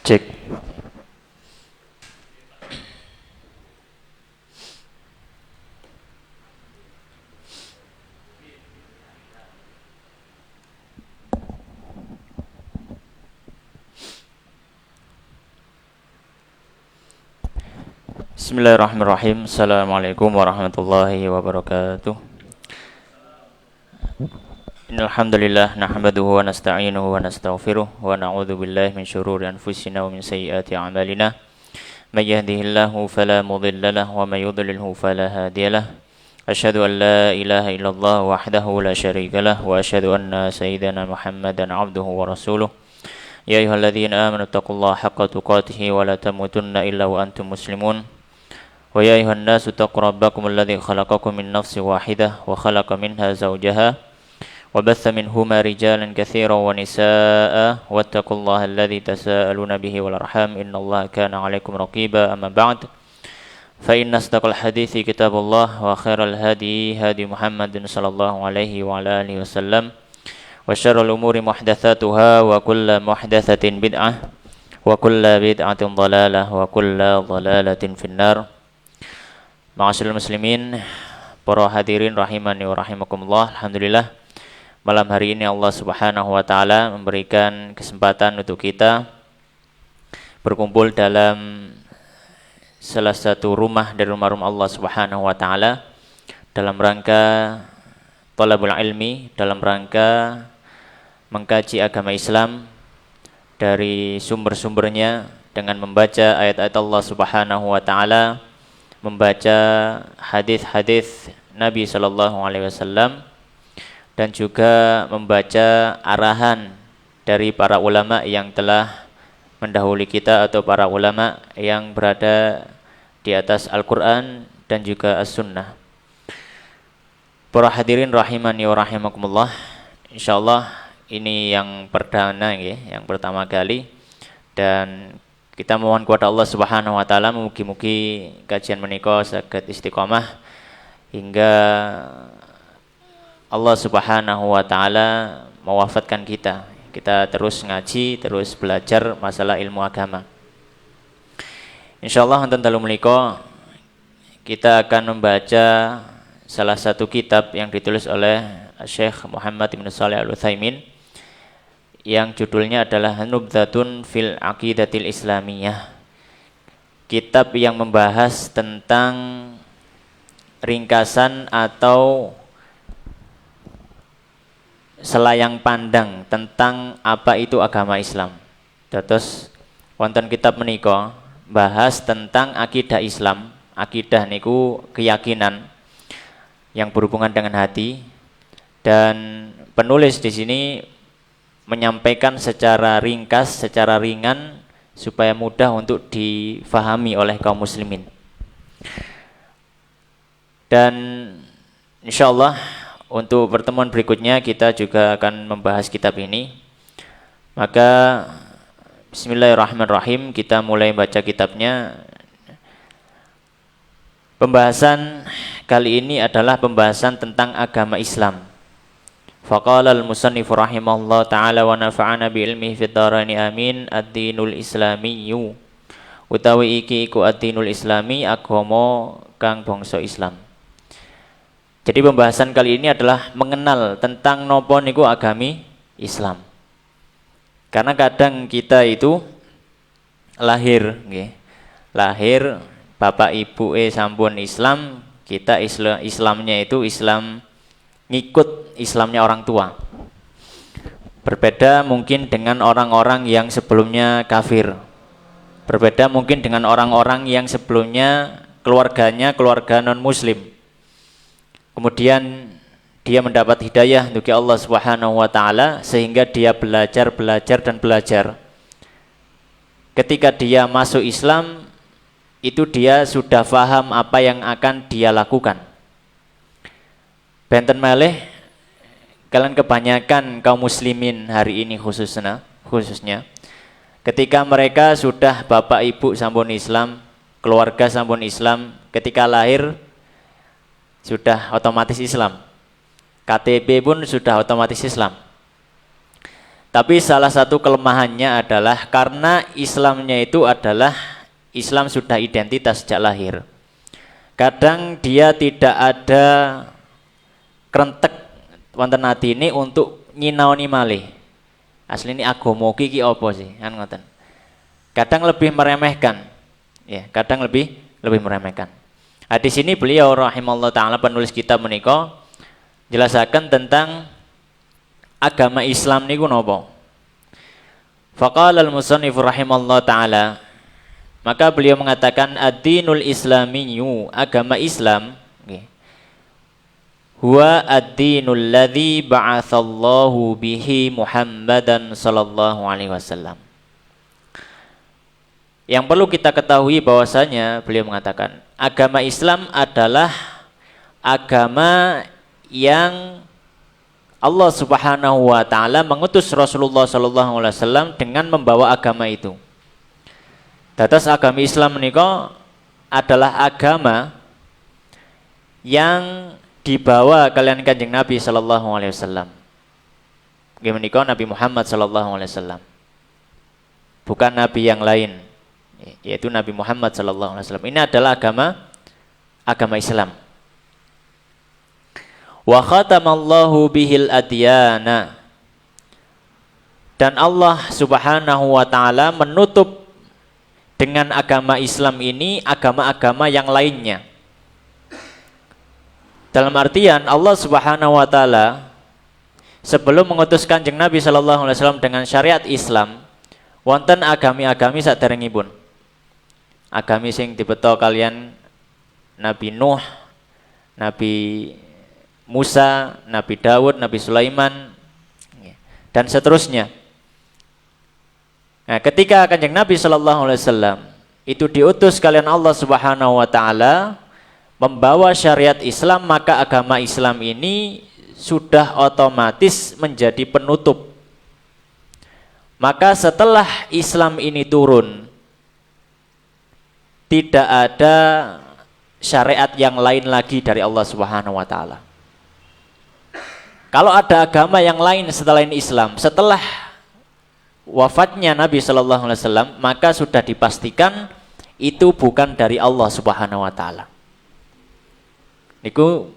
Cek. Bismillahirrahmanirrahim. Assalamualaikum warahmatullahi wabarakatuh. Innal hamdalillah nahmaduhu wa nasta'inuhu wa nastaghfiruh wa na'udzu billahi min shururi anfusina wa min sayyiati a'malina. May yahdihillahu fala mudilla lahu wa may yudlilhu fala hadiyalah. Asyhadu an la ilaha illallah wahdahu la syarika lah wa asyhadu anna sayyidana Muhammadan 'abduhu wa rasuluh. Ya ayyuhalladzina amanu taqullaha haqqa tuqatih wa la tamutunna illa wa antum muslimun. Wa ya ayyuhan nasu taqu rabbakum alladzi khalaqakum min nafsin wahidah wa khalaqa minha zawjaha wa batha minhuma rijalan katsiran wa nisaa'a wattaqullaha alladzi tasaaluna bihi wal arham innallaha kana 'alaikum raqiba amma ba'd fa inna asdaqal hadithi kitabullah wa khairal hadi hadi Muhammadin sallallahu alaihi wa ala alihi wasallam wa syarrul umuri muhdatsatuha wa kullu muhdatsatin bid'ah wa kullu bid'atin dhalalah wa kullu dhalalatin finnar. Ma'asyiral muslimin, para hadirin rahimani wa rahimakumullah. Alhamdulillah, malam hari ini Allah Subhanahu wa taala memberikan kesempatan untuk kita berkumpul dalam salah satu rumah dari rumah-rumah Allah Subhanahu wa taala dalam rangka thalabul ilmi, dalam rangka mengkaji agama Islam dari sumber-sumbernya dengan membaca ayat-ayat Allah Subhanahu wa taala, membaca hadis-hadis Nabi sallallahu alaihi wasallam, dan juga membaca arahan dari para ulama yang telah mendahului kita atau para ulama yang berada di atas Al-Qur'an dan juga As-Sunnah. Para hadirin rahimani wa rahimakumullah, insyaallah ini yang perdana ya, yang pertama kali, dan kita mohon kepada Allah Subhanahu wa taala mugi-mugi kajian menika saged istiqomah hingga Allah Subhanahu wa taala mewafatkan kita. Kita terus ngaji, terus belajar masalah ilmu agama. Insyaallah wonten dalu menika kita akan membaca salah satu kitab yang ditulis oleh Syekh Muhammad bin Shalih Al-Utsaimin yang judulnya adalah Nubdzatun fil Aqidatil Islamiyah. Kitab yang membahas tentang ringkasan atau selayang pandang tentang apa itu agama Islam. Dados wonten kitab menika bahas tentang akidah Islam. Akidah niku keyakinan yang berhubungan dengan hati, dan penulis di sini menyampaikan secara ringkas, secara ringan supaya mudah untuk difahami oleh kaum muslimin. Dan insyaallah untuk pertemuan berikutnya kita juga akan membahas kitab ini. Maka bismillahirrahmanirrahim, kita mulai baca kitabnya. Pembahasan kali ini adalah pembahasan tentang agama Islam. Faqala al-musannif rahimahullah ta'ala wa nafa'ana bi ilmihi fid dharaini amin. Ad-dinul islamiyyu, utawi iki iku ad-dinul islami, agama kang bangsa Islam. Jadi pembahasan kali ini adalah mengenal tentang nopo niku agami Islam. Karena kadang kita itu lahir nggih. Lahir bapak ibu sampun Islam, kita Islamnya itu Islam ngikut Islamnya orang tua. Berbeda mungkin dengan orang-orang yang sebelumnya kafir. Berbeda mungkin dengan orang-orang yang sebelumnya keluarganya keluarga non-muslim. Kemudian dia mendapat hidayah dari Allah Subhanahu wa taala sehingga dia belajar dan belajar. Ketika dia masuk Islam, itu dia sudah paham apa yang akan dia lakukan. Benten malih kalian kebanyakan kaum muslimin hari ini khususnya ketika mereka sudah bapak ibu sampun Islam, keluarga sampun Islam, ketika lahir sudah otomatis Islam, KTP pun sudah otomatis Islam. Tapi salah satu kelemahannya adalah karena Islamnya itu adalah Islam sudah identitas sejak lahir. Kadang dia tidak ada krentek wonten atine untuk nyinaoni malih. Asli ini agama iki apa sih? Kan ngoten. Kadang lebih meremehkan. Ya, kadang lebih meremehkan. Di sini beliau rahimallahu taala penulis kitab menika jelasaken tentang agama Islam niku napa. Faqala al-musannif rahimallahu taala, maka beliau mengatakan ad-dinul islamiyyu, agama Islam nggih, huwa ad-dinul ladzi ba'atsallahu bihi Muhammadan sallallahu alaihi wasallam. Yang perlu kita ketahui bahwasanya beliau mengatakan agama Islam adalah agama yang Allah Subhanahu wa taala mengutus Rasulullah sallallahu alaihi wasallam dengan membawa agama itu. Dados agama Islam menika adalah agama yang dibawa kalian Kanjeng Nabi sallallahu alaihi wasallam. Nggih menika Nabi Muhammad sallallahu alaihi wasallam. Bukan nabi yang lain, yaitu Nabi Muhammad sallallahu alaihi wasallam. Ini adalah agama Islam. Wa khatamallahu bihil adyana, dan Allah Subhanahu wa taala menutup dengan agama Islam ini agama-agama yang lainnya. Dalam artian Allah Subhanahu wa taala sebelum mengutus Kanjeng Nabi sallallahu alaihi wasallam dengan syariat Islam, wonten agami-agami saderengipun. Agami sing dibeto kalian Nabi Nuh, Nabi Musa, Nabi Daud, Nabi Sulaiman, dan seterusnya. Nah, ketika Kanjeng Nabi sallallahu alaihi wasallam itu diutus kalian Allah Subhanahu wa taala membawa syariat Islam, maka agama Islam ini sudah otomatis menjadi penutup. Maka setelah Islam ini turun, tidak ada syariat yang lain lagi dari Allah Subhanahu wa taala. Kalau ada agama yang lain selain Islam setelah wafatnya Nabi sallallahu alaihi wasallam, maka sudah dipastikan itu bukan dari Allah Subhanahu wa taala. Niku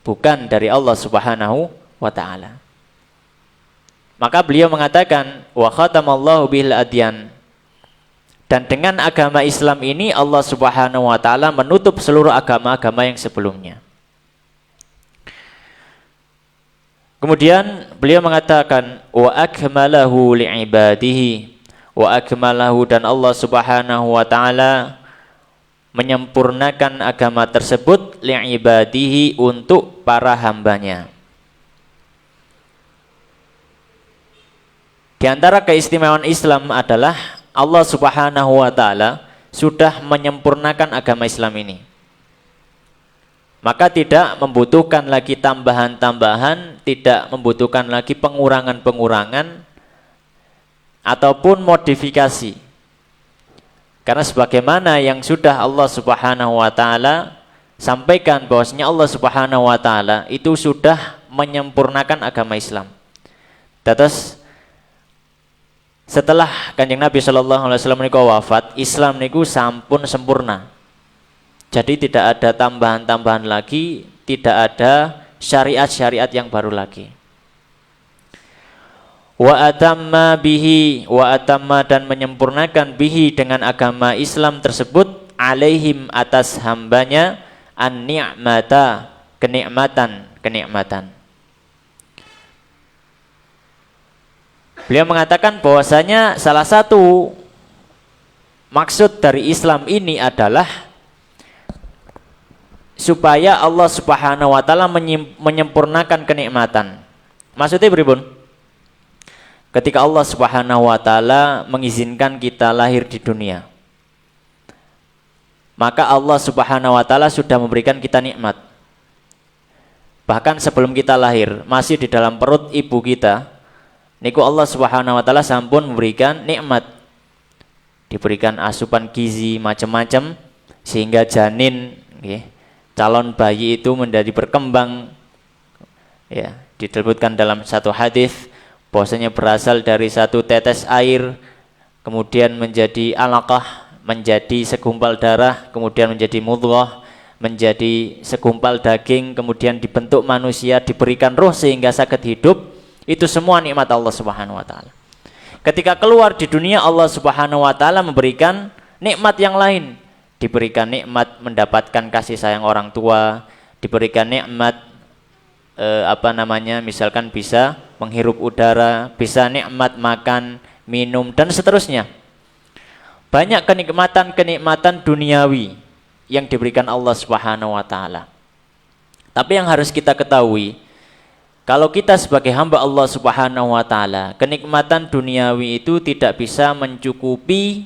bukan dari Allah Subhanahu wa taala. Maka beliau mengatakan wa khatamallahu bil adyan, dan dengan agama Islam ini Allah Subhanahu wa taala menutup seluruh agama-agama yang sebelumnya. Kemudian beliau mengatakan wa akmalahu li'ibadihi, wa akmalahu, dan Allah Subhanahu wa taala menyempurnakan agama tersebut li'ibadihi, untuk para hambanya. Di antara keistimewaan Islam adalah Allah Subhanahu wa taala sudah menyempurnakan agama Islam ini. Maka tidak membutuhkan lagi tambahan-tambahan, tidak membutuhkan lagi pengurangan-pengurangan ataupun modifikasi. Karena sebagaimana yang sudah Allah Subhanahu wa taala sampaikan bahwasanya Allah Subhanahu wa taala itu sudah menyempurnakan agama Islam. Terus setelah Kanjeng Nabi sallallahu alaihi wasallam niku wafat, Islam niku sampun sempurna. Jadi tidak ada tambahan-tambahan lagi, tidak ada syariat-syariat yang baru lagi. Wa atamma bihi, wa atamma, dan menyempurnakan bihi, dengan agama Islam tersebut, alaihim, atas hambanya, an-ni'mata, kenikmatan. Beliau mengatakan bahwasanya salah satu maksud dari Islam ini adalah supaya Allah Subhanahu wa taala menyempurnakan kenikmatan. Maksudnya pripun? Ketika Allah Subhanahu wa taala mengizinkan kita lahir di dunia, maka Allah Subhanahu wa taala sudah memberikan kita nikmat. Bahkan sebelum kita lahir, masih di dalam perut ibu kita, niku Allah Subhanahu wa taala sampun memberikan nikmat. Diberikan asupan gizi macam-macam sehingga janin, calon bayi itu menjadi berkembang, ya, disebutkan dalam satu hadis bahwasanya berasal dari satu tetes air, kemudian menjadi alaqah, menjadi segumpal darah, kemudian menjadi mudghah, menjadi segumpal daging, kemudian dibentuk manusia, diberikan roh sehingga sakit hidup. Itu semua nikmat Allah Subhanahu wa taala. Ketika keluar di dunia, Allah Subhanahu wa taala memberikan nikmat yang lain. Diberikan nikmat mendapatkan kasih sayang orang tua, diberikan nikmat misalkan bisa menghirup udara, bisa nikmat makan, minum, dan seterusnya. Banyak kenikmatan-kenikmatan duniawi yang diberikan Allah Subhanahu wa taala. Tapi yang harus kita ketahui, kalau kita sebagai hamba Allah Subhanahu wa taala, kenikmatan duniawi itu tidak bisa mencukupi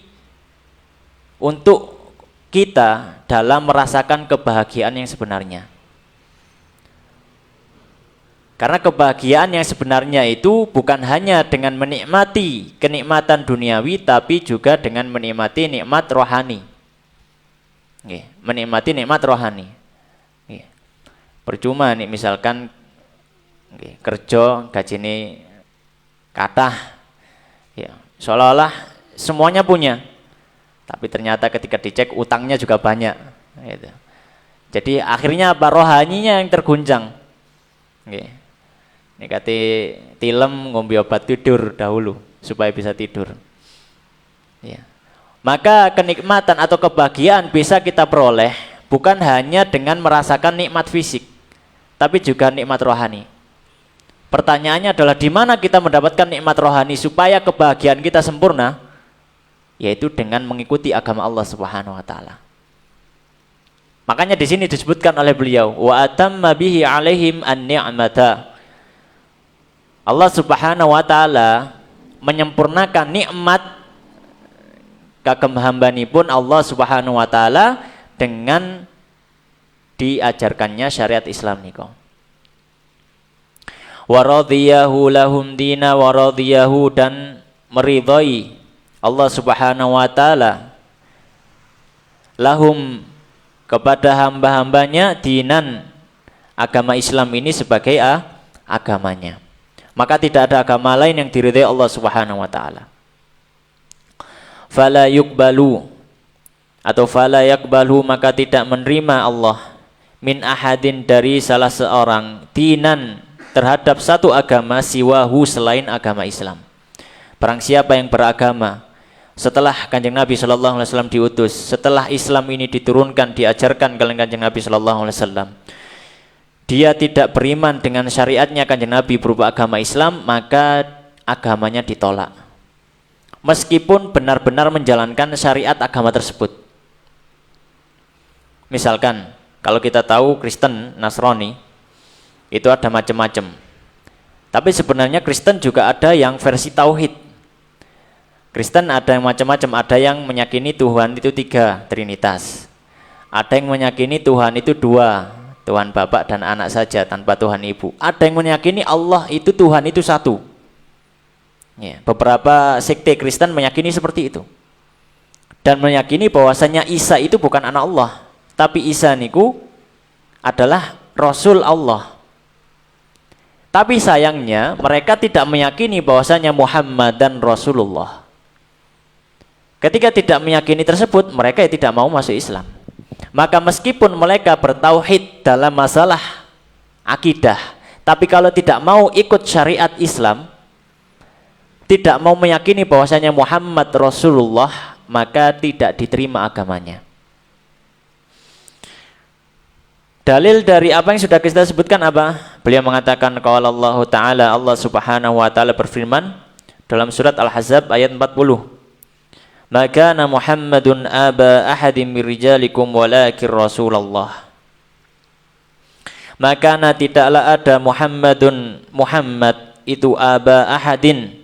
untuk kita dalam merasakan kebahagiaan yang sebenarnya. Karena kebahagiaan yang sebenarnya itu bukan hanya dengan menikmati kenikmatan duniawi, tapi juga dengan menikmati nikmat rohani. Menikmati nikmat rohani. Percuma nih misalkan kerja gajine kathah, seolah-olah semuanya punya, tapi ternyata ketika dicek utangnya juga banyak. Jadi akhirnya apa? Rohaninya yang terguncang. Ini kata tilem ngombe obat tidur dahulu supaya bisa tidur. Maka kenikmatan atau kebahagiaan bisa kita peroleh bukan hanya dengan merasakan nikmat fisik, tapi juga nikmat rohani. Pertanyaannya adalah di mana kita mendapatkan nikmat rohani supaya kebahagiaan kita sempurna? Yaitu dengan mengikuti agama Allah Subhanahu wa taala. Makanya di sini disebutkan oleh beliau, wa atamma bihi alaihim an-ni'mata. Allah Subhanahu wa taala menyempurnakan nikmat kagem hambanipun Allah Subhanahu wa taala dengan diajarkannya syariat Islam niko. Wa radiyahu lahum dina wa radiyahu, dan meridhai Allah Subhanahu wa taala lahum kepada hamba-hambanya dinan, agama Islam ini sebagai agamanya. Maka tidak ada agama lain yang diridhai Allah Subhanahu wa taala. Fala yuqbalu atau fala yaqbalu, maka tidak menerima Allah min ahadin, dari salah seorang, dinan, terhadap satu agama, siwahu, selain agama Islam. Barang siapa yang beragama setelah Kanjeng Nabi sallallahu alaihi wasallam diutus, setelah Islam ini diturunkan, diajarkan oleh Kanjeng Nabi sallallahu alaihi wasallam, dia tidak beriman dengan syariatnya Kanjeng Nabi berupa agama Islam, maka agamanya ditolak. Meskipun benar-benar menjalankan syariat agama tersebut. Misalkan, kalau kita tahu Kristen, Nasrani, itu ada macam-macam. Tapi sebenarnya Kristen juga ada yang versi tauhid. Kristen ada yang macam-macam, ada yang meyakini Tuhan itu 3, Trinitas. Ada yang meyakini Tuhan itu 2, Tuhan Bapak dan Anak saja tanpa Tuhan Ibu. Ada yang meyakini Allah itu Tuhan itu 1. Beberapa sekte Kristen meyakini seperti itu. Dan meyakini bahwasanya Isa itu bukan anak Allah, tapi Isa niku adalah Rasul Allah. Tapi sayangnya mereka tidak meyakini bahwasanya Muhammad dan Rasulullah. Ketika tidak meyakini tersebut, mereka tidak mau masuk Islam. Maka meskipun mereka bertauhid dalam masalah akidah, tapi kalau tidak mau ikut syariat Islam, tidak mau meyakini bahwasanya Muhammad Rasulullah, maka tidak diterima agamanya. Dalil dari apa yang sudah kita sebutkan apa? Beliau mengatakan qala Allah Ta'ala, Allah Subhanahu wa taala berfirman dalam surat Al-Ahzab ayat 40. Maka Muhammadun aba ahadim min rijalikum walakin Rasulullah. Maka tidaklah ada Muhammad itu aba ahadin,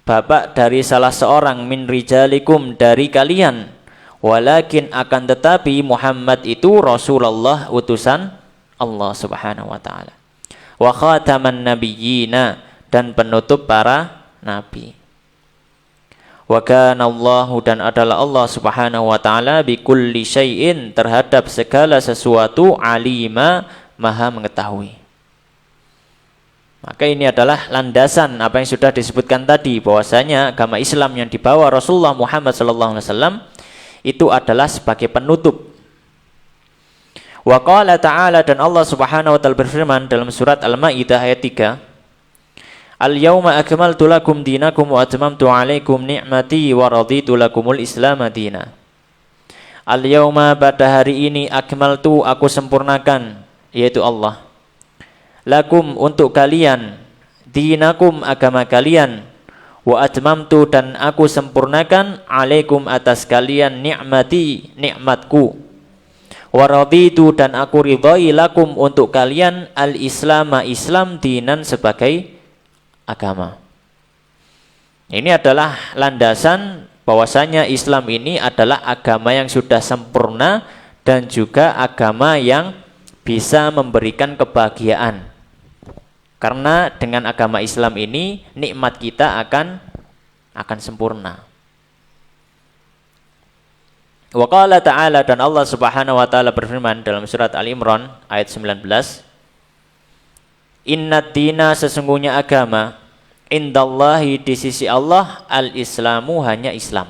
bapak dari salah seorang, min rijalikum, dari kalian, walakin, akan tetapi, Muhammad itu Rasulullah, utusan Allah Subhanahu wa taala, wa khataman nabiyyina, dan penutup para nabi. Wa kana Allahu, dan adalah Allah Subhanahu wa taala, bi kulli syai'in, terhadap segala sesuatu, alima, maha mengetahui. Maka ini adalah landasan apa yang sudah disebutkan tadi, bahwasanya agama Islam yang dibawa Rasulullah Muhammad SAW itu adalah sebagai penutup. Wa qala ta'ala, dan Allah Subhanahu wa taala berfirman dalam surat Al-Maidah ayat 3, Al-yawma akmaltu lakum dinakum wa atmamtu 'alaikum ni'mati wa raditu lakumul Islam madina. Al-yawma, pada hari ini, akmaltu, aku sempurnakan, yaitu Allah, lakum, untuk kalian, dinakum, agama kalian, wa atmamtu, dan aku sempurnakan, 'alaikum, atas kalian, ni'mati, nikmatku, wa raditu, dan aku ridhai, lakum, untuk kalian, al-Islam, Islam, dinan, sebagai agama. Ini adalah landasan bahwasanya Islam ini adalah agama yang sudah sempurna dan juga agama yang bisa memberikan kebahagiaan. Karena dengan agama Islam ini nikmat kita akan sempurna. Wa qala ta'ala, dan Allah Subhanahu wa taala berfirman dalam surat Al-Imran ayat 19, Innad dina, sesungguhnya agama, indallahi, di sisi Allah, al-Islamu, hanya Islam.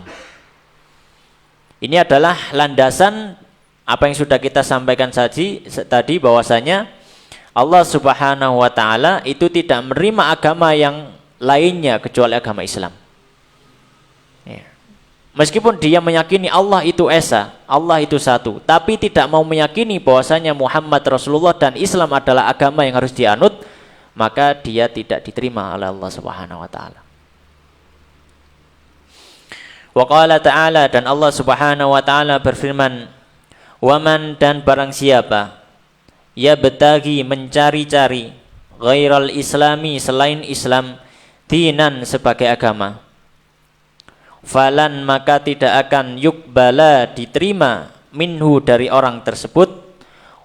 Ini adalah landasan apa yang sudah kita sampaikan tadi, bahwasanya Allah Subhanahu wa taala itu tidak menerima agama yang lainnya kecuali agama Islam. Ya. Meskipun dia meyakini Allah itu esa, Allah itu satu, tapi tidak mau meyakini bahwasanya Muhammad Rasulullah dan Islam adalah agama yang harus dianut, maka dia tidak diterima oleh Allah Subhanahu wa taala. Wa qala ta'ala, dan Allah Subhanahu wa taala berfirman, "Waman," dan barang siapa, yabtaghi, mencari-cari, ghairal islami, selain Islam, dinan, sebagai agama, falan, maka tidak akan yuqbala, diterima, minhu, dari orang tersebut,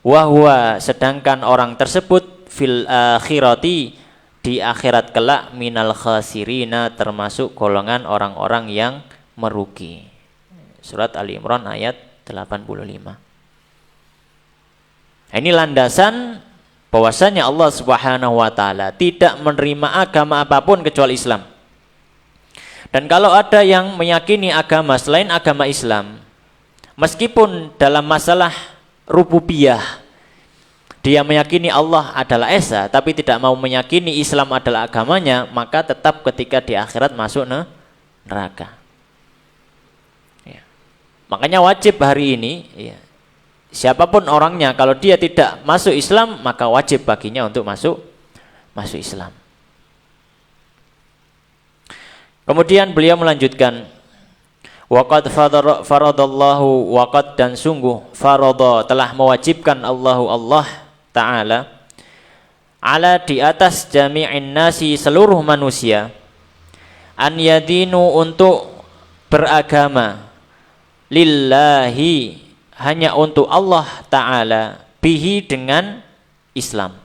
wahwa, sedangkan orang tersebut, fil akhirati, di akhirat kelak, minal khasirina, termasuk golongan orang-orang yang merugi. Surat Ali Imran ayat 85. Ini landasan bahwasanya Allah Subhanahu wa taala tidak menerima agama apapun kecuali Islam. Dan kalau ada yang meyakini agama selain agama Islam, meskipun dalam masalah rububiyah dia meyakini Allah adalah esa, tapi tidak mau meyakini Islam adalah agamanya, maka tetap ketika di akhirat masuk neraka. Ya. Makanya wajib hari ini, ya, siapapun orangnya, kalau dia tidak masuk Islam, maka wajib baginya untuk masuk Islam. Kemudian beliau melanjutkan, waqad faradallahu, waqad, dan sungguh, farada, telah mewajibkan Allah Ta'ala, ala, di atas, jami'in nasi, seluruh manusia, an yadinu, untuk beragama, lillahi, hanya untuk Allah Ta'ala, bihi, dengan Islam.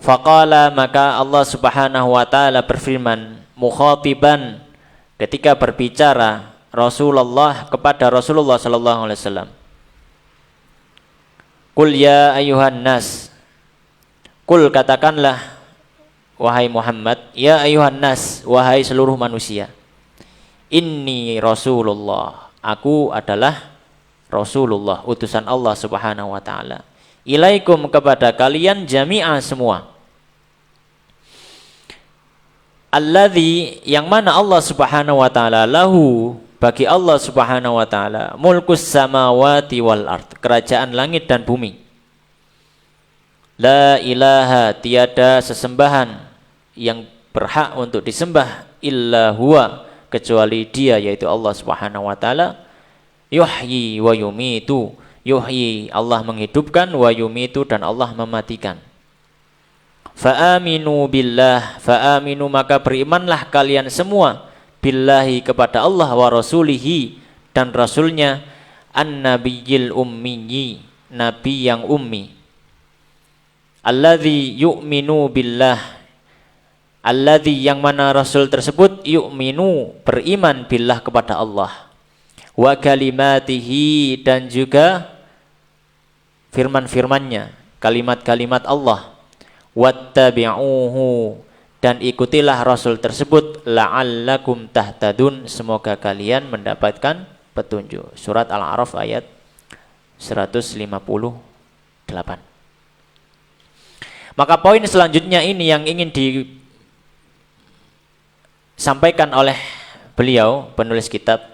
Faqala, maka Allah Subhanahu wa taala berfirman, mukhatiban, ketika berbicara Rasulullah kepada Rasulullah sallallahu alaihi wasallam, Qul ya ayuhan nas, Qul, katakanlah wahai Muhammad, ya ayuhan nas, wahai seluruh manusia, inni Rasulullah, aku adalah Rasulullah, utusan Allah Subhanahu wa taala, ilaikum, kepada kalian, jami'ah, semua, alladzi, yang mana Allah Subhanahu wa taala, lahu, bagi Allah Subhanahu wa taala, mulkus samawati wal ard, kerajaan langit dan bumi, la ilaha, tiada sesembahan yang berhak untuk disembah, illa huwa, kecuali dia, yaitu Allah Subhanahu wa taala, yuhyi wa yumitu, yuhyi, Allah menghidupkan, wa yumitu, dan Allah mematikan. Fa'aminu billah, fa'aminu, maka berimanlah kalian semua, billahi, kepada Allah, wa rasulihi, dan rasulnya, an-nabiyil ummiyi, nabi yang ummi, alladzi yu'minu billah, alladzi, yang mana rasul tersebut, yu'minu, beriman, billah, kepada Allah, wa kalimatihi, dan juga firman-firmannya, kalimat-kalimat Allah, wattabi'uhu, dan ikutilah Rasul tersebut, la'allakum tahtadun, semoga kalian mendapatkan petunjuk. Surat Al-A'raf ayat 158. Maka poin selanjutnya ini yang ingin disampaikan oleh beliau, penulis kitab,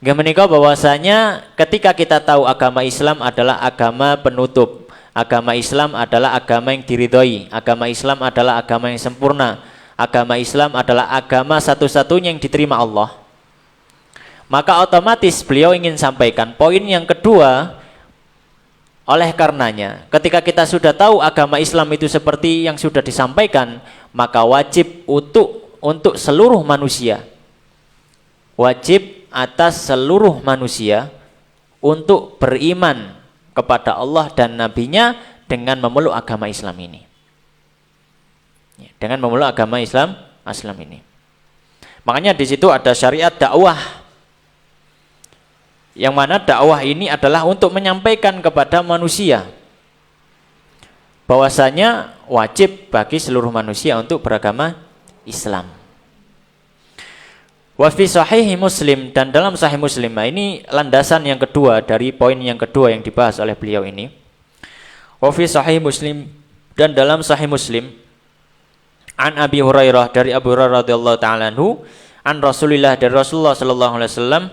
menika bahwasanya ketika kita tahu agama Islam adalah agama penutup, agama Islam adalah agama yang diridhoi, agama Islam adalah agama yang sempurna, agama Islam adalah agama satu-satunya yang diterima Allah, maka otomatis beliau ingin sampaikan poin yang kedua. Oleh karenanya, ketika kita sudah tahu agama Islam itu seperti yang sudah disampaikan, maka wajib untuk seluruh manusia, wajib atas seluruh manusia untuk beriman kepada Allah dan Nabi-Nya dengan memeluk agama Islam ini. Dengan memeluk agama Islam ini. Makanya di situ ada syariat dakwah, yang mana dakwah ini adalah untuk menyampaikan kepada manusia bahwasanya wajib bagi seluruh manusia untuk beragama Islam. Wa fi sahih Muslim, dan dalam sahih Muslim, ini landasan yang kedua dari poin yang kedua yang dibahas oleh beliau ini. Wa fi sahih Muslim, dan dalam sahih Muslim, an Abi Hurairah, dari Abu Hurairah radhiyallahu taala anhu, an Rasulillah, dari Rasulullah sallallahu alaihi wasallam,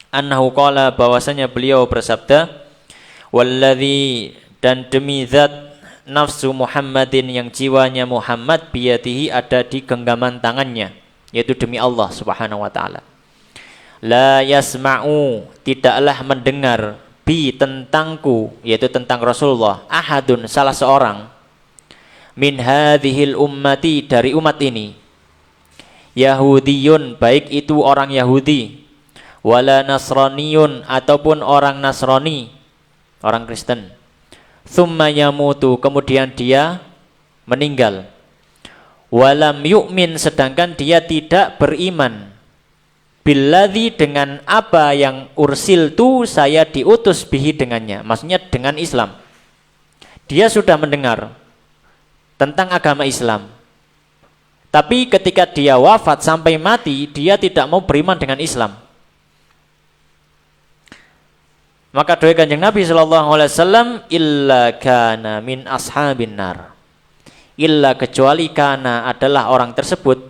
annahu qala, bahwasanya beliau bersabda, walladzi, dan demi zat nafsu Muhammadin, yang jiwanya Muhammad biyadihi, ada di genggaman tangannya, yaitu demi Allah Subhanahu wa taala, la yasma'u, tidaklah mendengar, bi, tentangku, yaitu tentang Rasulullah, ahadun, salah seorang, min hadhil ummati, dari umat ini, Yahudiyun, baik itu orang Yahudi, wala nasraniyun, ataupun orang Nasrani, orang Kristen, thumma yamutu, kemudian dia meninggal, walam yu'min, sedangkan dia tidak beriman, billadzi, dengan apa yang ursiltu, saya diutus, bihi, dengannya, maksudnya dengan Islam. Dia sudah mendengar tentang agama Islam, tapi ketika dia wafat sampai mati, dia tidak mau beriman dengan Islam. Maka doa Kanjeng Nabi sallallahu alaihi wasallam, illa kana min ashabin nar, illa, kecuali kana, adalah orang tersebut,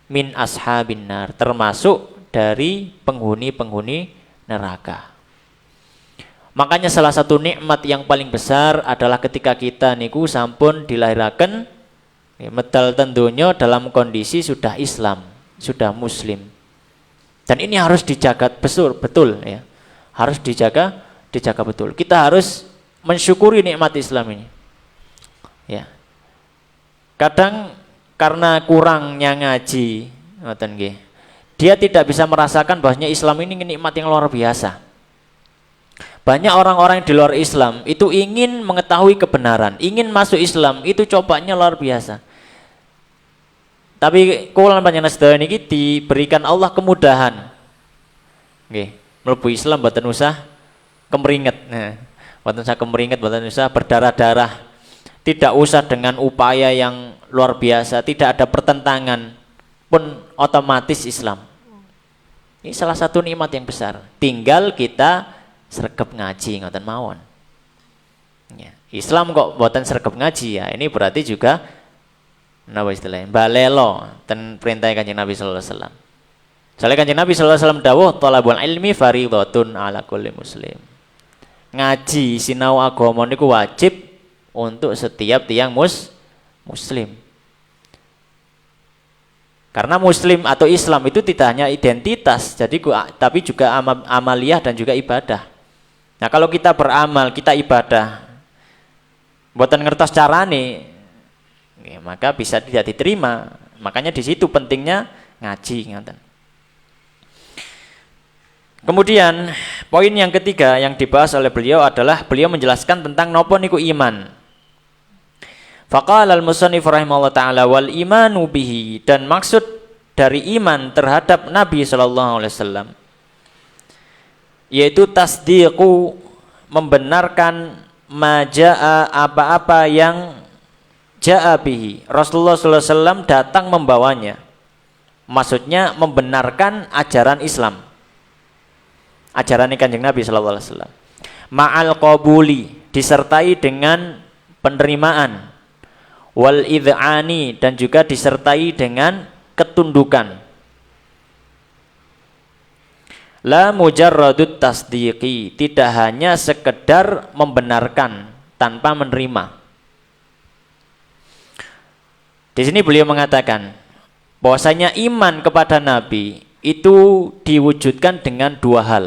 min ashabin nar, termasuk dari penghuni-penghuni neraka. Makanya salah satu nikmat yang paling besar adalah ketika kita niku sampun dilahiraken medal tentunya dalam kondisi sudah Islam, sudah Muslim. Dan ini harus dijaga betul ya. Harus dijaga betul. Kita harus mensyukuri nikmat Islam ini. Ya. Kadang karena kurangnya ngaji, dia tidak bisa merasakan bahwasanya Islam ini nikmat yang luar biasa. Banyak orang-orang di luar Islam itu ingin mengetahui kebenaran, ingin masuk Islam, itu cobanya luar biasa. Tapi kula panjenengan sedaya niki diberikan Allah kemudahan. Nggih. Mlebu Islam mboten usah kemeringet. Nah, mboten usah kemeringet, mboten usah berdarah-darah. Tidak usah dengan upaya yang luar biasa, tidak ada pertentangan, pun otomatis Islam. Ini salah satu nikmat yang besar. Tinggal kita sregep ngaji ngoten mawon. Ya, Islam kok mboten sregep ngaji ya, ini berarti juga napa istilahnya? Balelo ten perintah Kanjeng Nabi sallallahu alaihi wasallam. Soalnya Kanjeng Nabi sallallahu alaihi wasallam dawuh, thalabul ilmi fardhatun ala kulli muslim. Ngaji sinau agama niku wajib untuk setiap tiang muslim. Karena muslim atau Islam itu tidak hanya identitas, jadi tapi juga amaliyah dan juga ibadah. Nah, kalau kita beramal, kita ibadah, mboten ngertos carane, ya, maka bisa tidak diterima. Makanya di situ pentingnya ngaji, ngoten. Kemudian poin yang ketiga yang dibahas oleh beliau adalah beliau menjelaskan tentang nopo niku iman. Faqala al-musannif rahimahullah ta'ala wal imanu bihi, dan maksud dari iman terhadap Nabi sallallahu alaihi wasallam yaitu tasdiqu, membenarkan, majaa apa-apa yang ja'a bihi. Rasulullah sallallahu alaihi wasallam datang membawanya. Maksudnya membenarkan ajaran Islam. Ajaran Kanjeng Nabi sallallahu alaihi wasallam. Ma'al qabuli, disertai dengan penerimaan. Wal id'ani, dan juga disertai dengan ketundukan. La mujarradut tasdiqi, tidak hanya sekedar membenarkan tanpa menerima. Di sini beliau mengatakan bahwasanya iman kepada Nabi itu diwujudkan dengan dua hal.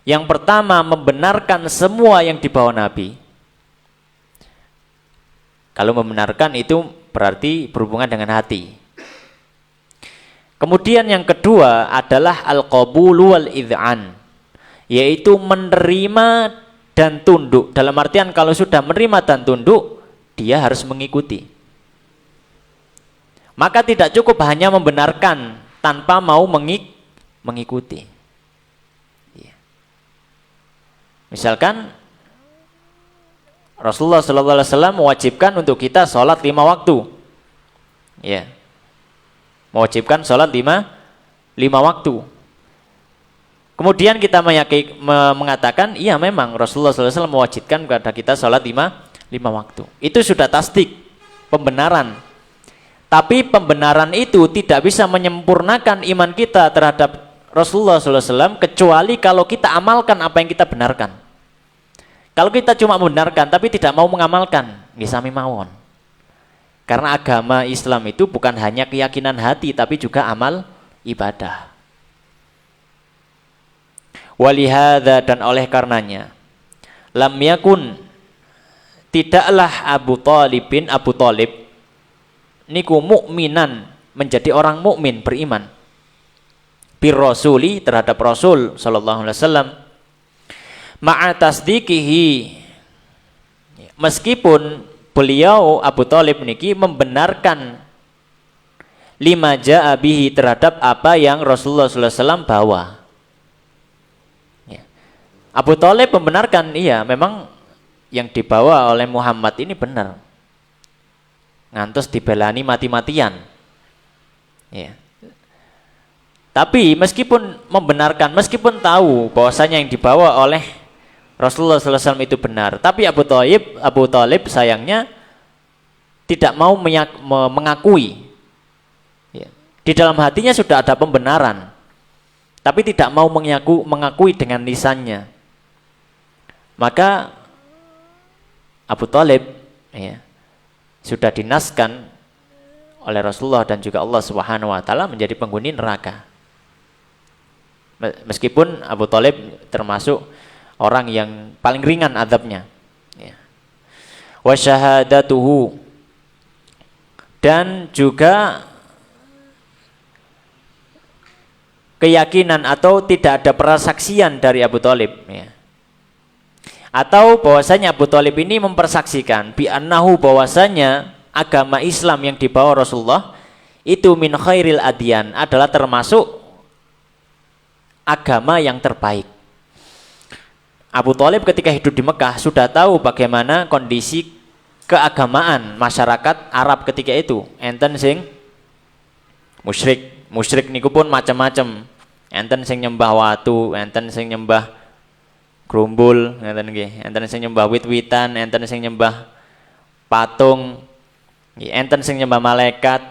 Yang pertama, membenarkan semua yang dibawa Nabi. Kalau membenarkan itu berarti berhubungan dengan hati. Kemudian yang kedua adalah al-qabulu wal id'an, yaitu menerima dan tunduk. Dalam artian kalau sudah menerima dan tunduk, dia harus mengikuti. Maka tidak cukup hanya membenarkan tanpa mau mengikuti. Misalkan Rasulullah SAW mewajibkan untuk kita sholat 5 waktu. Ya. Mewajibkan sholat 5 waktu. Kemudian kita mengatakan, iya memang Rasulullah SAW mewajibkan kepada kita sholat 5 waktu. Itu sudah tasdik, pembenaran. Tapi pembenaran itu tidak bisa menyempurnakan iman kita terhadap Rasulullah SAW kecuali kalau kita amalkan apa yang kita benarkan. Kalau kita cuma membenarkan tapi tidak mau mengamalkan, nggih sami mawon. Karena agama Islam itu bukan hanya keyakinan hati tapi juga amal ibadah. Walihada, dan oleh karenanya, lam yakun, tidaklah Abu Thalib niku mukminan, menjadi orang mukmin beriman bir rasuli, terhadap Rasul sallallahu alaihi wasallam, ma'a tasdiqihi, meskipun beliau Abu Thalib niki membenarkan lima ja'a bihi, terhadap apa yang Rasulullah sallallahu alaihi wasallam bawa. Abu Thalib membenarkan, iya memang yang dibawa oleh Muhammad ini benar. Ngantos dibelani mati-matian. Ya. Tapi meskipun membenarkan, meskipun tahu bahwasanya yang dibawa oleh Rasulullah SAW itu benar, tapi Abu Thalib sayangnya tidak mau mengakui. Ya. Di dalam hatinya sudah ada pembenaran, tapi tidak mau mengakui dengan lisannya. Maka Abu Thalib ya, sudah dinaskan oleh Rasulullah dan juga Allah Subhanahu wa taala menjadi penghuni neraka. Meskipun Abu Thalib termasuk orang yang paling ringan azabnya. Ya. Wa syahadatuhu, dan juga keyakinan atau tidak ada persaksian dari Abu Thalib. Ya. Atau bahwasanya Abu Thalib ini mempersaksikan bi annahu, bahwasanya agama Islam yang dibawa Rasulullah itu min khairil adyan, adalah termasuk agama yang terbaik. Abu Thalib ketika hidup di Mekah sudah tahu bagaimana kondisi keagamaan masyarakat Arab ketika itu. Enten sing musyrik niku pun macam-macam. Enten sing nyembah watu, enten sing nyembah grumbul, enten sing nyembah wit-witan, enten sing nyembah patung, enten sing nyembah malaikat,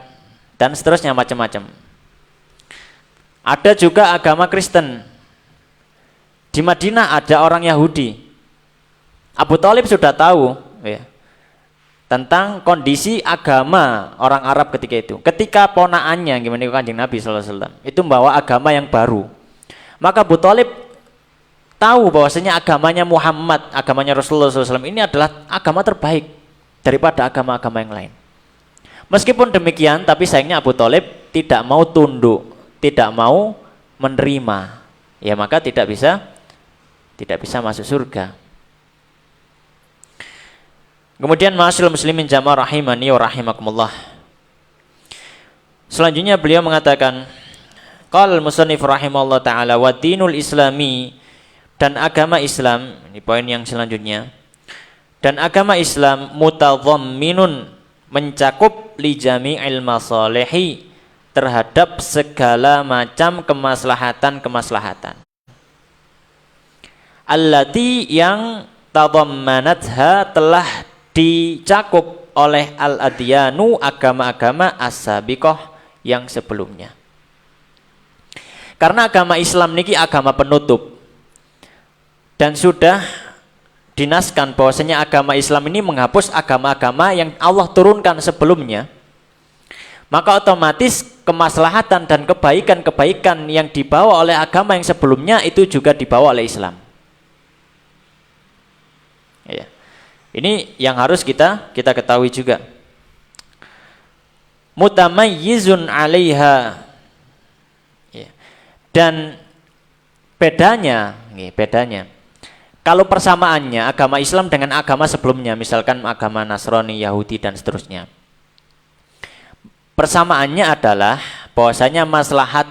dan seterusnya macam-macam. Ada juga agama Kristen. Di Madinah ada orang Yahudi. Abu Thalib sudah tahu ya, tentang kondisi agama orang Arab ketika itu. Ketika ponaannya gimana Kanjeng Nabi sallallahu alaihi wasallam itu membawa agama yang baru, maka Abu Thalib tahu bahwasanya agamanya Muhammad, agamanya Rasulullah SAW ini adalah agama terbaik daripada agama-agama yang lain. Meskipun demikian, tapi sayangnya Abu Thalib tidak mau tunduk, tidak mau menerima, ya maka tidak bisa masuk surga. Kemudian ma'asyiral muslimin jamaah rahimani wa rahimakumullah. Selanjutnya beliau mengatakan, qala al-musannif rahimahullah taala wa dinul islami, dan agama Islam, ini poin yang selanjutnya, Dan agama Islam mutadhamminun, mencakup li jami'il masalihi, terhadap segala macam kemaslahatan-kemaslahatan. Allati, yang tadhammanatha, telah dicakup oleh al-adyanu, agama-agama as-sabiqah, yang sebelumnya. Karena agama Islam niki agama penutup, dan sudah dinaskan bahwasanya agama Islam ini menghapus agama-agama yang Allah turunkan sebelumnya, maka otomatis kemaslahatan dan kebaikan-kebaikan yang dibawa oleh agama yang sebelumnya itu juga dibawa oleh Islam. Ya. Ini yang harus kita ketahui juga. Mutamayyizun 'alaiha. Ya. Dan bedanya, kalau persamaannya agama Islam dengan agama sebelumnya, misalkan agama Nasrani, Yahudi dan seterusnya, persamaannya adalah bahwasanya maslahat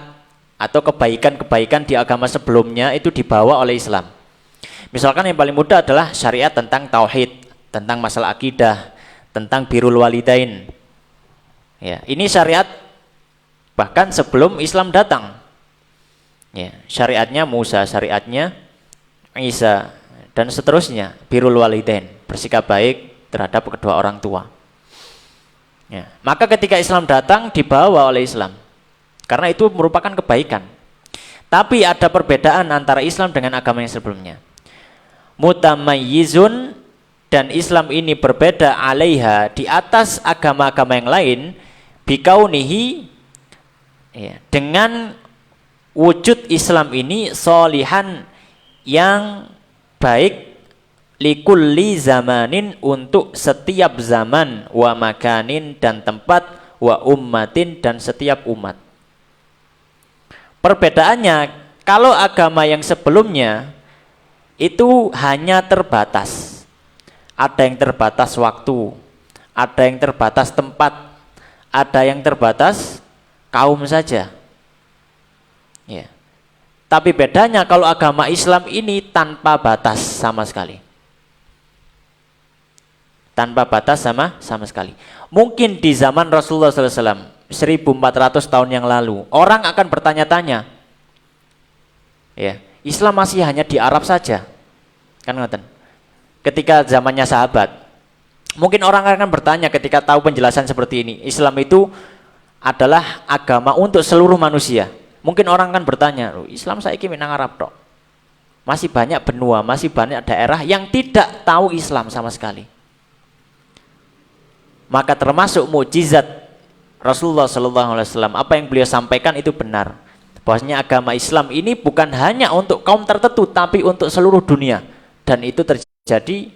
atau kebaikan-kebaikan di agama sebelumnya itu dibawa oleh Islam. Misalkan yang paling mudah adalah syariat tentang tauhid, tentang masalah akidah, tentang birrul walidain. Ya, ini syariat bahkan sebelum Islam datang. Ya, syariatnya Musa, syariatnya Isa dan seterusnya, birrul walidain, bersikap baik terhadap kedua orang tua. Ya. Maka ketika Islam datang dibawa oleh Islam, karena itu merupakan kebaikan. Tapi ada perbedaan antara Islam dengan agama yang sebelumnya. Mutamayyizun, dan Islam ini berbeda 'alaiha, di atas agama-agama yang lain, bikaunihi, ya, dengan wujud Islam ini solihan, yang baik, likulli zamanin, untuk setiap zaman, wa makanin, dan tempat, wa ummatin, dan setiap umat. Perbedaannya, kalau agama yang sebelumnya itu hanya terbatas, ada yang terbatas waktu, ada yang terbatas tempat, ada yang terbatas kaum saja. Ya. Tapi bedanya kalau agama Islam ini tanpa batas sama sekali. Tanpa batas sama sekali. Mungkin di zaman Rasulullah SAW 1400 tahun yang lalu, orang akan bertanya-tanya, ya, Islam masih hanya di Arab saja, kan ngoten. Ketika zamannya sahabat, mungkin orang akan bertanya ketika tahu penjelasan seperti ini, Islam itu adalah agama untuk seluruh manusia. Mungkin orang akan bertanya, Islam saiki nang Arab tok. Masih banyak benua, masih banyak daerah yang tidak tahu Islam sama sekali. Maka termasuk mukjizat Rasulullah SAW, apa yang beliau sampaikan itu benar. Bahwasanya agama Islam ini bukan hanya untuk kaum tertentu, tapi untuk seluruh dunia. Dan itu terjadi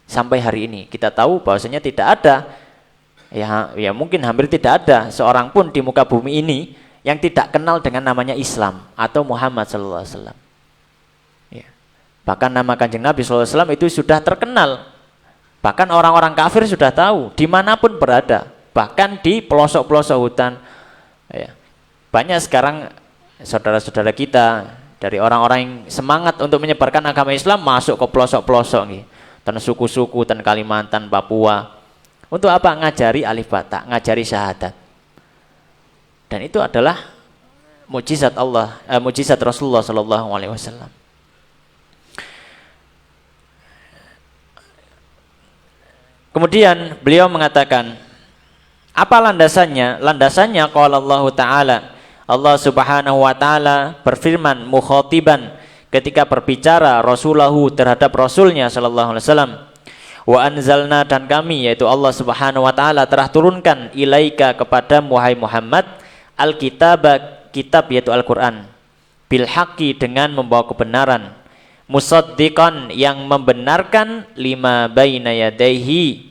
sampai hari ini. Kita tahu bahwasanya tidak ada, ya mungkin hampir tidak ada seorang pun di muka bumi ini yang tidak kenal dengan namanya Islam atau Muhammad SAW. Ya. Bahkan nama Kanjeng Nabi SAW itu sudah terkenal. Bahkan orang-orang kafir sudah tahu dimanapun berada, bahkan di pelosok-pelosok hutan. Ya. Banyak sekarang saudara-saudara kita dari orang-orang yang semangat untuk menyebarkan agama Islam masuk ke pelosok-pelosok nih, dan suku-suku, dan Kalimantan, Papua. Untuk apa? Ngajari alif bata, ngajari syahadat. Dan itu adalah mukjizat Allah, mukjizat Rasulullah SAW. Kemudian beliau mengatakan, apa landasannya? Landasannya qala Allah Ta'ala, Allah Subhanahu wa taala berfirman mukhatiban, ketika berbicara Rasulahu terhadap Rasulnya sallallahu alaihi wasallam, wa anzalna, dan kami yaitu Allah Subhanahu wa taala telah turunkan ilaika kepada Muhammad al-kitab, kitab yaitu Al-Qur'an, bil haqqi, dengan membawa kebenaran, musaddiqan, yang membenarkan, lima baina yadaihi,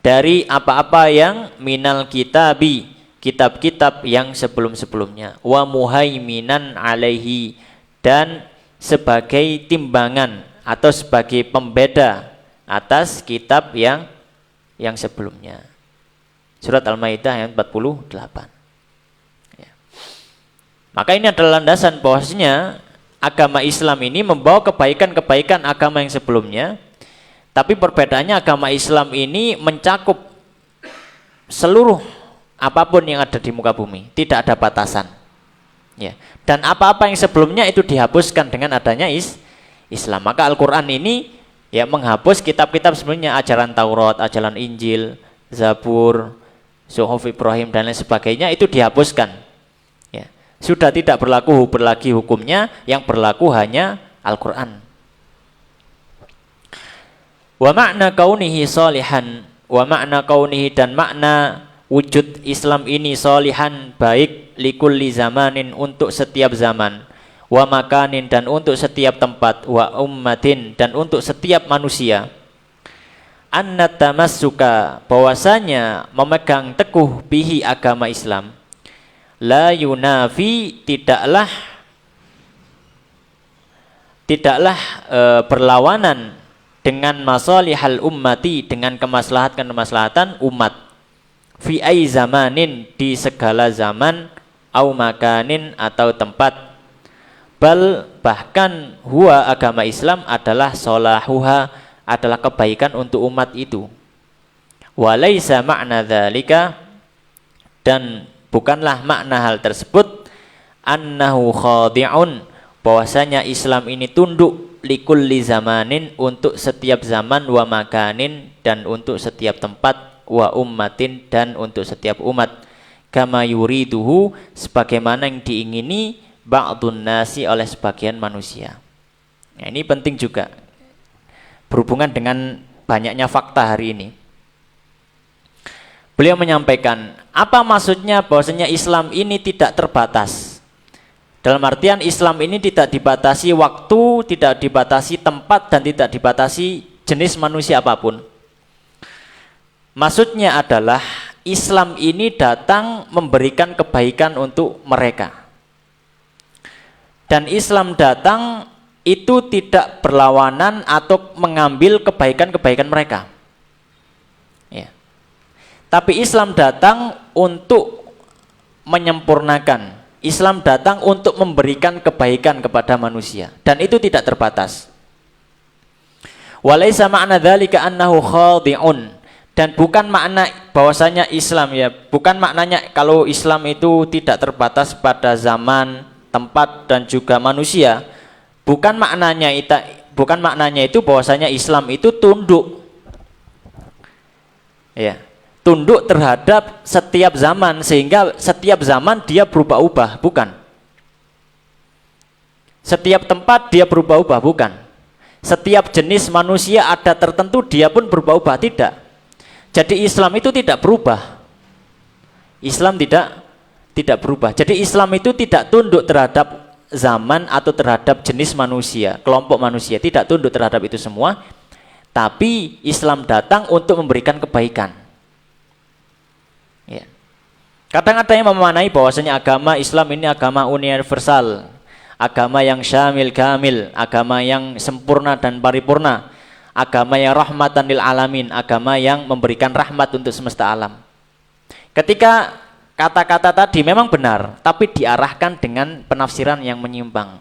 dari apa-apa yang minal kitabi, kitab-kitab yang sebelum-sebelumnya, wa muhaiminan alaihi, dan sebagai timbangan atau sebagai pembeda atas kitab yang sebelumnya. Surat Al-Maidah ayat 48. Maka ini adalah landasan bahwasanya agama Islam ini membawa kebaikan-kebaikan agama yang sebelumnya, Tapi perbedaannya agama Islam ini mencakup seluruh apapun yang ada di muka bumi, tidak ada batasan. Ya. Dan apa-apa yang sebelumnya itu dihapuskan dengan adanya Islam. Maka Al-Qur'an ini ya menghapus kitab-kitab sebelumnya, ajaran Taurat, ajaran Injil, Zabur, Suhuf Ibrahim dan lain sebagainya itu dihapuskan. Ya. Sudah tidak berlaku lagi hukumnya, yang berlaku hanya Al-Qur'an. Wa makna kaunihi salihan, wa makna kaunihi dan makna wujud Islam ini salihan baik likulli zamanin untuk setiap zaman, wa makanin dan untuk setiap tempat, wa ummatin dan untuk setiap manusia. Anna tamassuka bahwasanya memegang teguh bihi agama Islam la yunafi tidaklah berlawanan dengan masalihal ummati dengan kemaslahatan umat fi ai zamanin di segala zaman au makanin atau tempat bal bahkan huwa agama Islam adalah solahuha adalah kebaikan untuk umat itu walaisa makna dzalika dan bukanlah makna hal tersebut annahu khadi'un bahwasanya Islam ini tunduk likulli zamanin untuk setiap zaman wa makanin dan untuk setiap tempat wa ummatin dan untuk setiap umat kama yuriduhu sebagaimana yang diingini ba'dun nasi oleh sebagian manusia. Nah, ini penting juga berhubungan dengan banyaknya fakta hari ini. Beliau menyampaikan apa maksudnya bahwasanya Islam ini tidak terbatas. Dalam artian Islam ini tidak dibatasi waktu, tidak dibatasi tempat, dan tidak dibatasi jenis manusia apapun. Maksudnya adalah Islam ini datang memberikan kebaikan untuk mereka. Dan Islam datang itu tidak berlawanan atau mengambil kebaikan-kebaikan mereka. Ya. Tapi Islam datang untuk menyempurnakan. Islam datang untuk memberikan kebaikan kepada manusia dan itu tidak terbatas. Walaisa ma'na dzalika annahu khadi'un dan bukan makna bahwasanya Islam ya, bukan maknanya kalau Islam itu tidak terbatas pada zaman, tempat dan juga manusia. Bukan maknanya itu bahwasanya Islam itu tunduk. Ya. Tunduk terhadap setiap zaman sehingga setiap zaman dia berubah-ubah, bukan. Setiap tempat dia berubah-ubah, bukan. Setiap jenis manusia ada tertentu dia pun berubah-ubah, tidak. Jadi Islam itu tidak berubah. Islam tidak berubah. Jadi Islam itu tidak tunduk terhadap zaman atau terhadap jenis manusia, kelompok manusia, tidak tunduk terhadap itu semua. Tapi Islam datang untuk memberikan kebaikan. Ya. Kadang ada yang memaknai bahwasanya agama Islam ini agama universal, agama yang syamil kamil, agama yang sempurna dan paripurna, agama yang rahmatan lil alamin, agama yang memberikan rahmat untuk semesta alam. Ketika kata-kata tadi memang benar, tapi diarahkan dengan penafsiran yang menyimpang.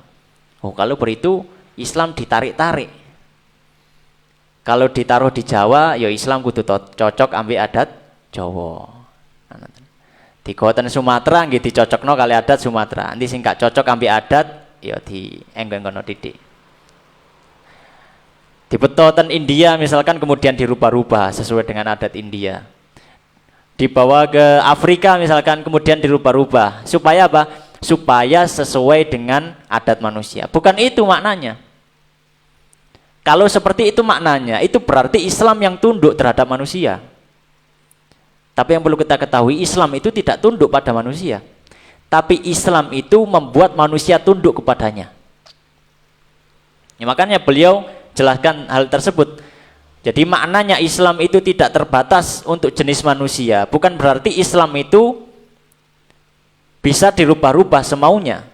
Oh, kalau begitu Islam ditarik-tarik. Kalau ditaruh di Jawa, ya Islam kudu cocok ambil adat Jawa. Di Kabupaten Sumatera nggih dicocokno kali adat Sumatera. Nanti sing gak cocok ambil adat ya di enggon-enggono titik. Di Petoten India misalkan kemudian dirubah-rubah sesuai dengan adat India. Dibawa ke Afrika misalkan kemudian dirubah-rubah. Supaya apa? Supaya sesuai dengan adat manusia. Bukan itu maknanya. Kalau seperti itu maknanya, itu berarti Islam yang tunduk terhadap manusia. Tapi yang perlu kita ketahui, Islam itu tidak tunduk pada manusia. Tapi Islam itu membuat manusia tunduk kepadanya. Ya, makanya beliau jelaskan hal tersebut. Jadi maknanya Islam itu tidak terbatas untuk jenis manusia. Bukan berarti Islam itu bisa dirubah-rubah semaunya.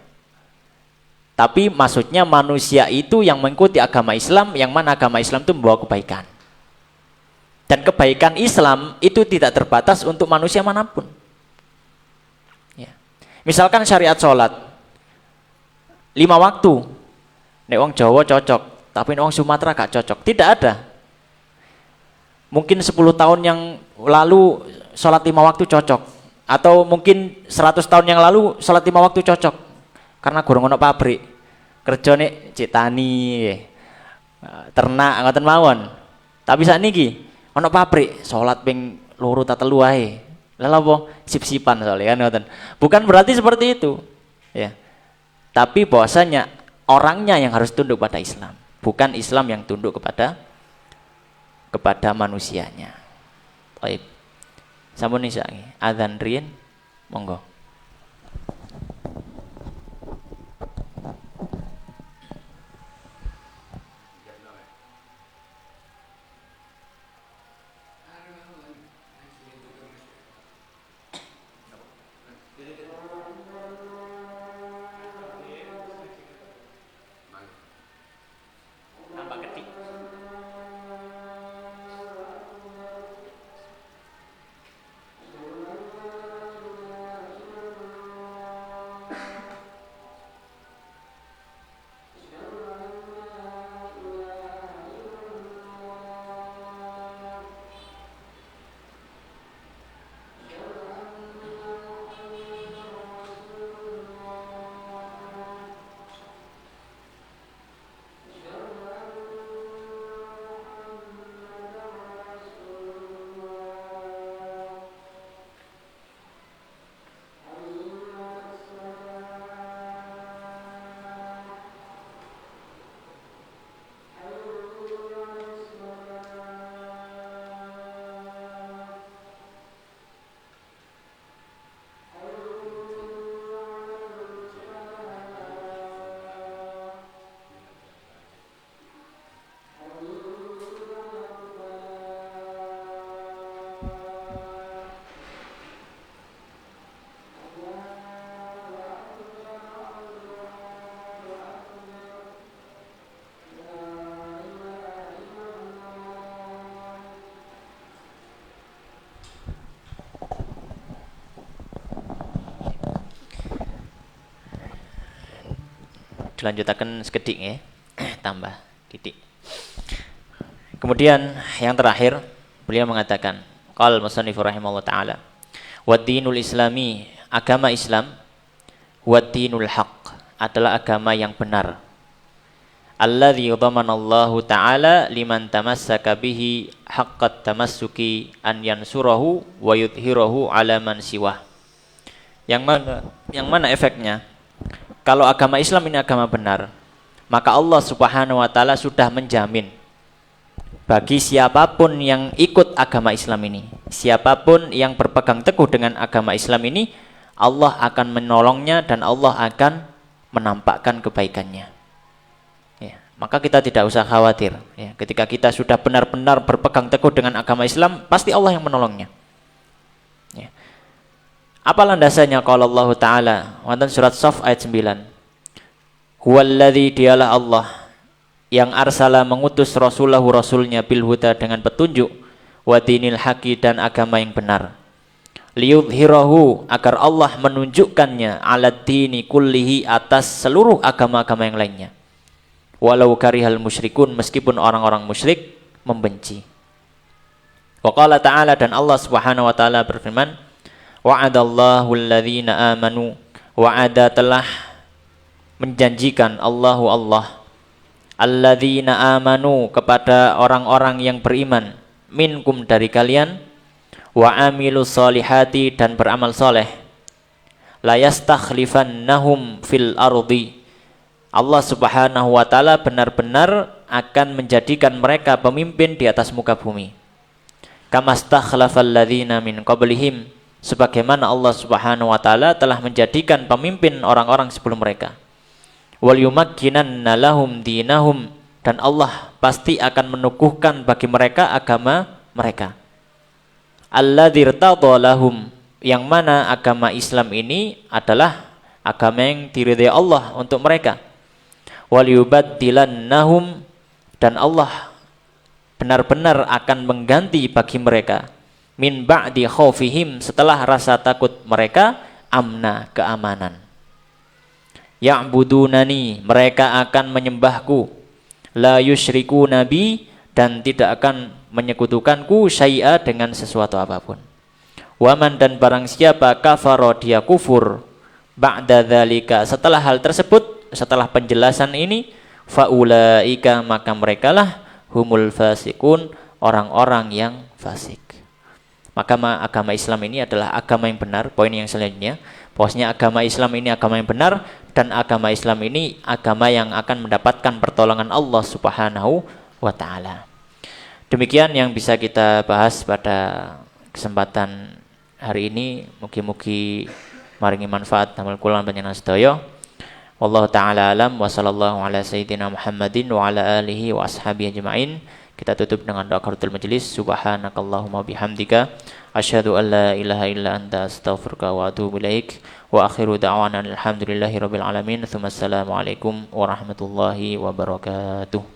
Tapi maksudnya manusia itu yang mengikuti agama Islam, yang mana agama Islam itu membawa kebaikan. Dan kebaikan Islam itu tidak terbatas untuk manusia manapun. Ya. Misalkan syariat sholat 5 waktu, nek wong Jawa cocok, tapi nek wong Sumatera gak cocok. Tidak ada. mungkin 10 tahun yang lalu sholat 5 waktu cocok, atau mungkin 100 tahun yang lalu sholat 5 waktu cocok karena gurung ono pabrik kerjane cek tani ternak ngoten mawon. Tapi sakniki ono pabrik sholat ping 2 ta 3 ae. Lha apa sip-sipan soalnya kan ngoten. Bukan berarti seperti itu ya, tapi bahwasanya orangnya yang harus tunduk pada Islam, bukan Islam yang tunduk kepada manusianya. Baik. Sampun nisa nggih. Adzan riyen monggo. Dilanjutaken sekedik ya. Tambah titik. Kemudian yang terakhir beliau mengatakan, qal musannif rahimahullah taala, wa dinul islami, agama Islam, wa dinul haq, adalah agama yang benar. Alladzi dhamanallahu taala liman tamassaka bihi haqqat tamassuki an yansurahu wa yudhhirahu ala man siwah. Yang mana efeknya? Kalau agama Islam ini agama benar, maka Allah Subhanahu wa taala sudah menjamin bagi siapapun yang ikut agama Islam ini, siapapun yang berpegang teguh dengan agama Islam ini, Allah akan menolongnya dan Allah akan menampakkan kebaikannya. Ya, maka kita tidak usah khawatir. Ya, ketika kita sudah benar-benar berpegang teguh dengan agama Islam, pasti Allah yang menolongnya. Ya. Apa landasannya? Qala Allah Ta'ala, wonten surat Shaf ayat 9. Huwallazi, dialah Allah yang arsala, mengutus rasulahu, rasulnya, bil huda, dengan petunjuk, wa dinil haqi, dan agama yang benar, liyudhhirahu, agar Allah menunjukkannya, ala dini kullihi, atas seluruh agama-agama yang lainnya, walau karihal musyrikun, meskipun orang-orang musyrik membenci. Wa qala ta'ala, dan Allah Subhanahu wa taala berfirman, wa'adallahu alladhina amanu, wa'ada, telah menjanjikan Allahu Allah, alladzina amanu, kepada orang-orang yang beriman, minkum, dari kalian, wa amilus solihati, dan beramal soleh, la yastakhlifannahum fil ardi, Allah Subhanahu wa taala benar-benar akan menjadikan mereka pemimpin di atas muka bumi, kamastakhlafal ladzina min qablihim, sebagaimana Allah Subhanahu wa taala telah menjadikan pemimpin orang-orang sebelum mereka, wal yumakkinanna lahum dinahum, dan Allah pasti akan menukuhkan bagi mereka agama mereka, alladzi irtadha lahum, yang mana agama Islam ini adalah agama yang diridhai Allah untuk mereka, wal yubaddilannahum, dan Allah benar-benar akan mengganti bagi mereka, min ba'di khaufihim, setelah rasa takut mereka, amna, keamanan. Ya'budunani, mereka akan menyembahku, la yusyriku nabi, dan tidak akan menyekutukanku syai'a dengan sesuatu apapun. Waman dan barang siapa kafaro dia kufur ba'da dzalika setelah hal tersebut, setelah penjelasan ini, faulaika maka merekalah humul fasikun, orang-orang yang fasik. Maka agama Islam ini adalah agama yang benar. Poin yang selanjutnya, bahwasanya agama Islam ini agama yang benar, dan agama Islam ini agama yang akan mendapatkan pertolongan Allah Subhanahu wa taala. Demikian yang bisa kita bahas pada kesempatan hari ini. Mugi-mugi maringi manfaat damel kula panjenengan sedaya. Wallahu taala alam wa sallallahu ala sayyidina Muhammadin wa ala alihi wa ashabihi ajmain. Kita tutup dengan doa kafaratul majelis. Subhanakallahumma bihamdika asyhadu an la ilaha illa anta astaghfiruka wa atubu ilaik. Wa akhiru da'wana alhamdulillahi rabbil alamin. Tsumma assalamu alaikum warahmatullahi wabarakatuh.